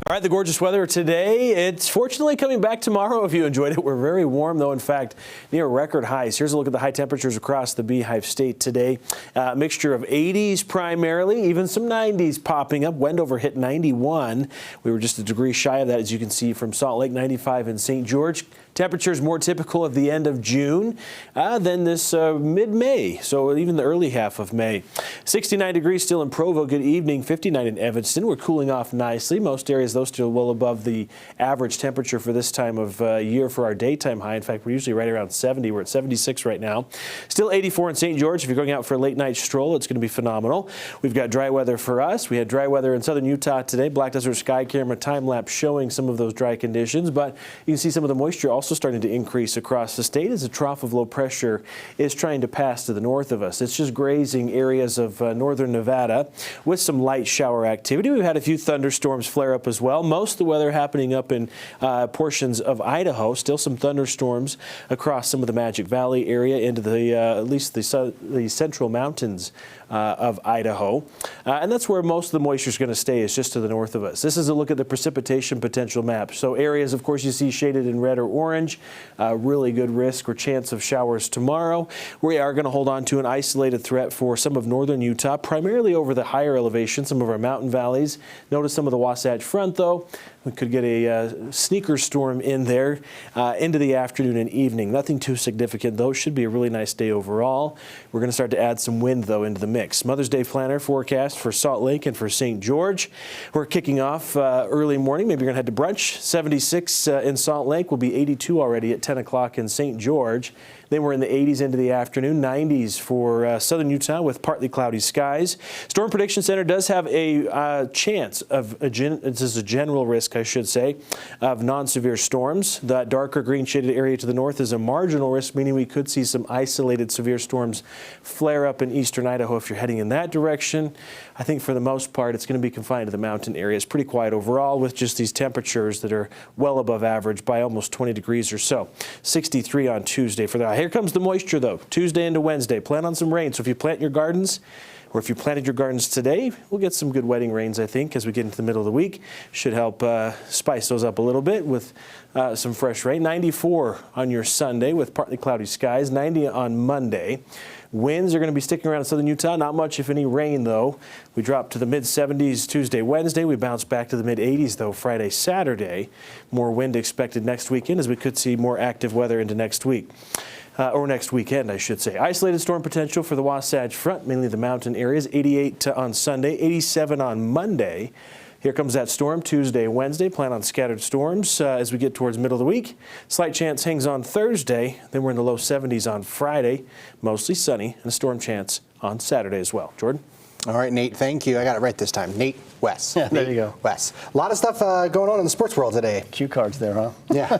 All right, the gorgeous weather today. It's fortunately coming back tomorrow if you enjoyed it. We're very warm, though, in fact, near record highs. Here's a look at the high temperatures across the Beehive State today. Mixture of 80s primarily, even some 90s popping up. Wendover hit 91. We were just a degree shy of that, as you can see, from Salt Lake, 95 in St. George. Temperatures more typical of the end of June than this mid-May, so even the early half of May. 69 degrees still in Provo. Good evening. 59 in Evanston. We're cooling off nicely. Most areas, though, still well above the average temperature for this time of year for our daytime high. In fact, we're usually right around 70. We're at 76 right now. Still 84 in St. George. If you're going out for a late night stroll, it's going to be phenomenal. We've got dry weather for us. We had dry weather in southern Utah today. Black Desert Sky Camera time lapse showing some of those dry conditions, but you can see some of the moisture also starting to increase across the state as a trough of low pressure is trying to pass to the north of us. It's just grazing areas of northern Nevada with some light shower activity. We've had a few thunderstorms flare up as well. Most of the weather happening up in portions of Idaho. Still some thunderstorms across some of the Magic Valley area into the at least the central mountains of Idaho. And that's where most of the moisture is going to stay, is just to the north of us. This is a look at the precipitation potential map. So areas, of course, you see shaded in red or orange. Really good risk or chance of showers tomorrow. We are going to hold on to an isolated threat for some of northern Utah, primarily over the higher elevation, some of our mountain valleys. Notice some of the Wasatch Front, though. We could get a sneaker storm in there into the afternoon and evening. Nothing too significant, though. Should be a really nice day overall. We're going to start to add some wind, though, into the mix. Mother's Day planner forecast for Salt Lake and for St. George. We're kicking off early morning. Maybe you're going to head to brunch. 76 in Salt Lake. Will be 82 already at 10 o'clock in St. George. Then we're in the 80s into the afternoon, 90s for southern Utah with partly cloudy skies. Storm Prediction Center does have a chance of, this is a general risk, I should say, of non-severe storms. That darker green shaded area to the north is a marginal risk, meaning we could see some isolated severe storms flare up in eastern Idaho if you're heading in that direction. I think for the most part, it's going to be confined to the mountain areas. Pretty quiet overall with just these temperatures that are well above average by almost 20 degrees or so. 63 on Tuesday for that. Here comes the moisture, though. Tuesday into Wednesday. Plan on some rain. So if you plant your gardens, or if you planted your gardens today, we'll get some good wetting rains, I think, as we get into the middle of the week. Should help spice those up a little bit with some fresh rain. 94 on your Sunday with partly cloudy skies. 90 on Monday. Winds are going to be sticking around in southern Utah. Not much, if any, rain, though. We drop to the mid-70s Tuesday, Wednesday. We bounce back to the mid-80s, though, Friday, Saturday. More wind expected next weekend, as we could see more active weather into next week. Or next weekend, I should say. Isolated storm potential for the Wasatch Front, mainly the mountain areas. 88 on Sunday, 87 on Monday. Here comes that storm Tuesday, Wednesday. Plan on scattered storms as we get towards middle of the week. Slight chance hangs on Thursday. Then we're in the low 70s on Friday. Mostly sunny, and a storm chance on Saturday as well. Jordan? All right, Nate, thank you. I got it right this time. Nate West. Yeah, there you go. West. A lot of stuff going on in the sports world today. Cue cards there, huh? Yeah.